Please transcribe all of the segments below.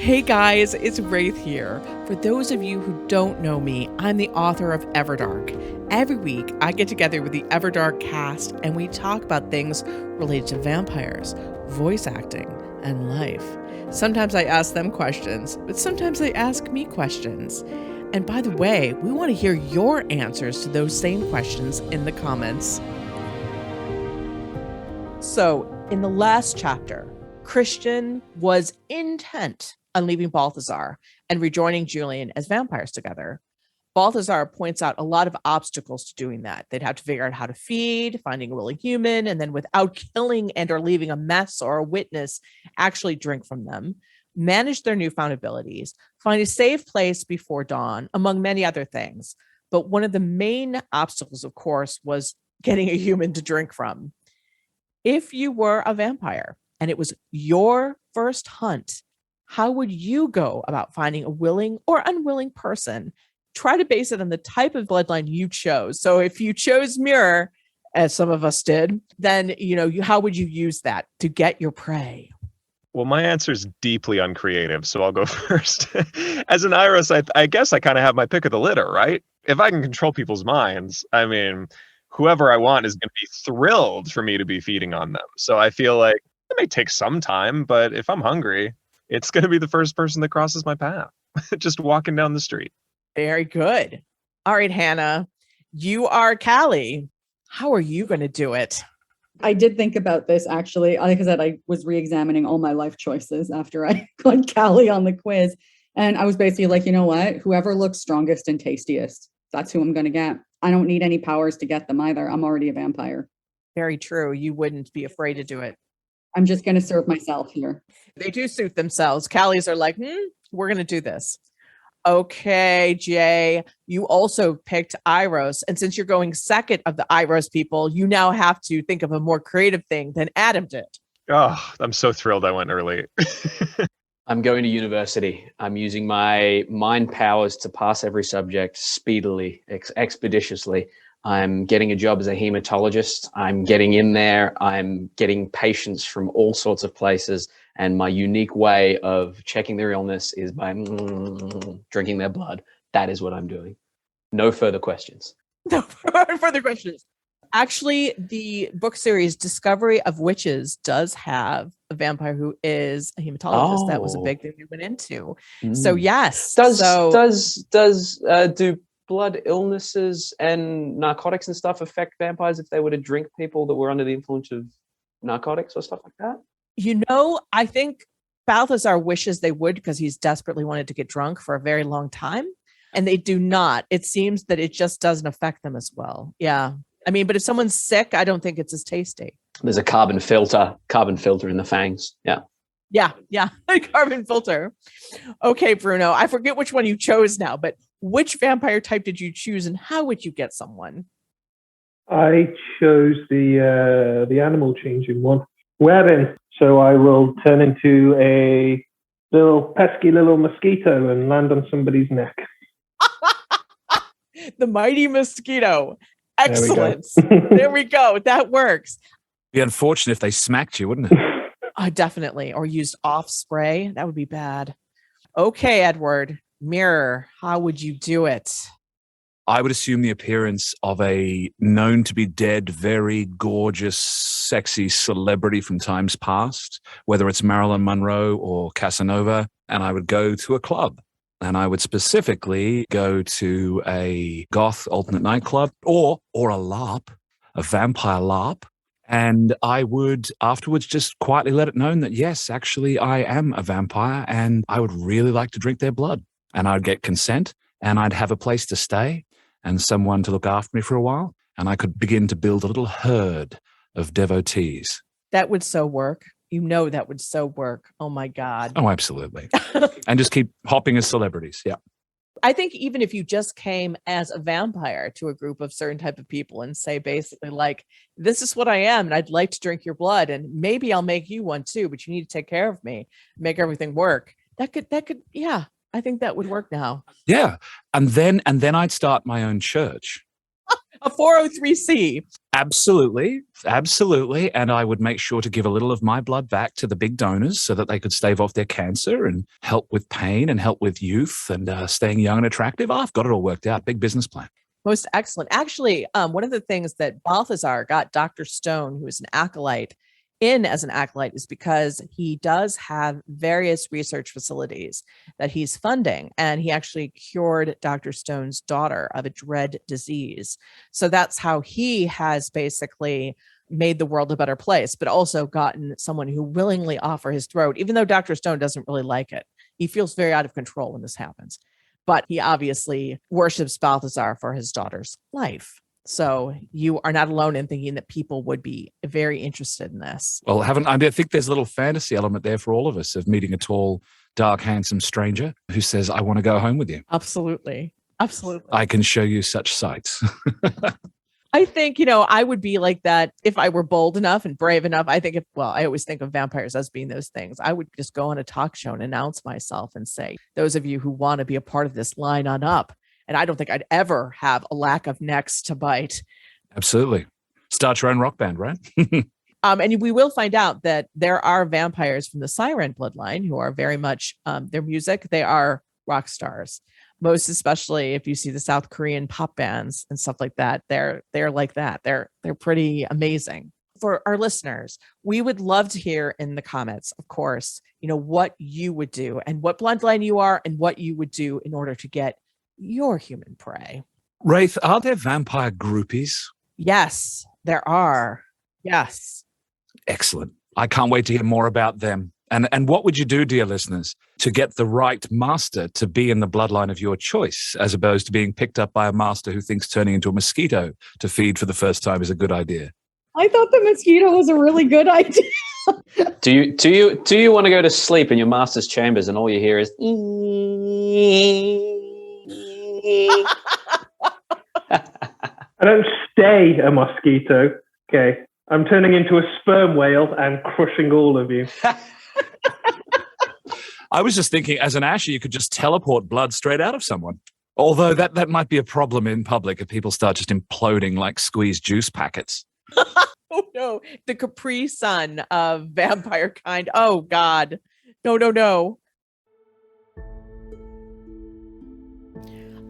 Hey guys, it's Raythe here. For those of you who don't know me, I'm the author of Everdark. Every week, I get together with the Everdark cast and we talk about things related to vampires, voice acting, and life. Sometimes I ask them questions, but sometimes they ask me questions. And by the way, we want to hear your answers to those same questions in the comments. So, in the last chapter, Christian was intent on leaving Balthazar and rejoining Julian as vampires together. Balthazar points out a lot of obstacles to doing that. They'd have to figure out how to feed, finding a willing human, and then without killing and or leaving a mess or a witness, actually drink from them, manage their newfound abilities, find a safe place before dawn, among many other things. But one of the main obstacles, of course, was getting a human to drink from. If you were a vampire and it was your first hunt, how would you go about finding a willing or unwilling person? Try to base it on the type of bloodline you chose. So if you chose mirror, as some of us did, then how would you use that to get your prey? Well, my answer is deeply uncreative, so I'll go first. As an Iris, I guess I kind of have my pick of the litter, right? If I can control people's minds, I mean, whoever I want is going to be thrilled for me to be feeding on them. So I feel like it may take some time, but if I'm hungry, it's going to be the first person that crosses my path, just walking down the street. Very good. All right, Hannah, you are Callie. How are you going to do it? I did think about this, actually. Like I said, I was re-examining all my life choices after I got Callie on the quiz. And I was basically like, you know what? Whoever looks strongest and tastiest, that's who I'm going to get. I don't need any powers to get them either. I'm already a vampire. Very true. You wouldn't be afraid to do it. I'm just going to serve myself here. They do suit themselves. Callies are like, we're going to do this. Okay, Jay, you also picked Iros. And since you're going second of the Iros people, you now have to think of a more creative thing than Adam did. Oh, I'm so thrilled I went early. I'm going to university. I'm using my mind powers to pass every subject speedily, expeditiously. I'm getting a job as a hematologist. I'm getting in there. I'm getting patients from all sorts of places. And my unique way of checking their illness is by drinking their blood. That is what I'm doing. No further questions. No further questions. Actually, the book series Discovery of Witches does have a vampire who is a hematologist. That was a big thing we went into. So yes. Do blood illnesses and narcotics and stuff affect vampires if they were to drink people that were under the influence of narcotics or stuff like that? I think Balthazar wishes they would because he's desperately wanted to get drunk for a very long time. And they do not. It seems that it just doesn't affect them as well. Yeah. I mean, but if someone's sick, I don't think it's as tasty. There's a carbon filter in the fangs. Yeah. Yeah. A carbon filter. Okay, Bruno, I forget which one you chose now, but which vampire type did you choose and how would you get someone? I chose the animal changing one. Wherein, so I will turn into a pesky little mosquito and land on somebody's neck. The mighty mosquito. Excellent. There we go. That works. It'd be unfortunate if they smacked you, wouldn't it? Definitely. Or used off spray. That would be bad. Okay, Edward. Mirror, how would you do it? I would assume the appearance of a known to be dead, very gorgeous, sexy celebrity from times past, whether it's Marilyn Monroe or Casanova, and I would go to a club. And I would specifically go to a goth alternate nightclub or a LARP, a vampire LARP. And I would afterwards just quietly let it known that, yes, actually, I am a vampire and I would really like to drink their blood. And I'd get consent and I'd have a place to stay and someone to look after me for a while. And I could begin to build a little herd of devotees. That would so work. That would so work. Oh, my God. Oh, absolutely. And just keep hopping as celebrities. Yeah. I think even if you just came as a vampire to a group of certain type of people and say basically like, this is what I am and I'd like to drink your blood and maybe I'll make you one too, but you need to take care of me, make everything work. That could, yeah, I think that would work now. Yeah. And then I'd start my own church. A 403C. Absolutely. Absolutely. And I would make sure to give a little of my blood back to the big donors so that they could stave off their cancer and help with pain and help with youth and staying young and attractive. I've got it all worked out. Big business plan. Most excellent. Actually, one of the things that Balthazar got Dr. Stone, who is an acolyte, in as an acolyte is because he does have various research facilities that he's funding. And he actually cured Dr. Stone's daughter of a dread disease. So that's how he has basically made the world a better place, but also gotten someone who willingly offer his throat, even though Dr. Stone doesn't really like it. He feels very out of control when this happens. But he obviously worships Balthazar for his daughter's life. So you are not alone in thinking that people would be very interested in this. Well, I think there's a little fantasy element there for all of us of meeting a tall, dark, handsome stranger who says, I want to go home with you. Absolutely. Absolutely. I can show you such sights. I think, I would be like that if I were bold enough and brave enough. I always think of vampires as being those things. I would just go on a talk show and announce myself and say, those of you who want to be a part of this, line on up. And I don't think I'd ever have a lack of necks to bite. Absolutely. Start your own rock band, right? And we will find out that there are vampires from the Siren bloodline who are very much their music. They are rock stars. Most especially if you see the South Korean pop bands and stuff like that, they're like that. They're pretty amazing. For our listeners, we would love to hear in the comments, of course, what you would do and what bloodline you are and what you would do in order to get your human prey. Raythe, are there vampire groupies? Yes, there are. Yes. Excellent. I can't wait to hear more about them. And what would you do, dear listeners, to get the right master to be in the bloodline of your choice, as opposed to being picked up by a master who thinks turning into a mosquito to feed for the first time is a good idea? I thought the mosquito was a really good idea. Do you want to go to sleep in your master's chambers and all you hear is I don't stay a mosquito. Okay. I'm turning into a sperm whale and crushing all of you. I was just thinking, as an Asher, you could just teleport blood straight out of someone. Although that might be a problem in public if people start just imploding like squeezed juice packets. Oh, no. The Capri Sun of vampire kind. Oh, God. No.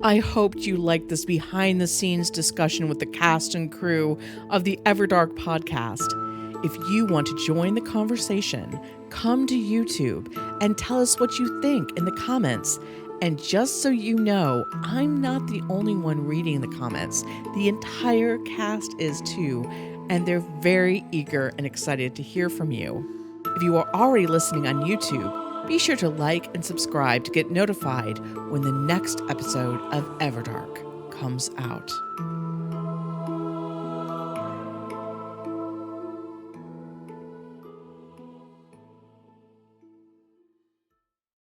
I hoped you liked this behind-the-scenes discussion with the cast and crew of the Everdark podcast. If you want to join the conversation, come to YouTube and tell us what you think in the comments. And just so you know, I'm not the only one reading the comments. The entire cast is too, and they're very eager and excited to hear from you. If you are already listening on YouTube, be sure to like and subscribe to get notified when the next episode of Everdark comes out.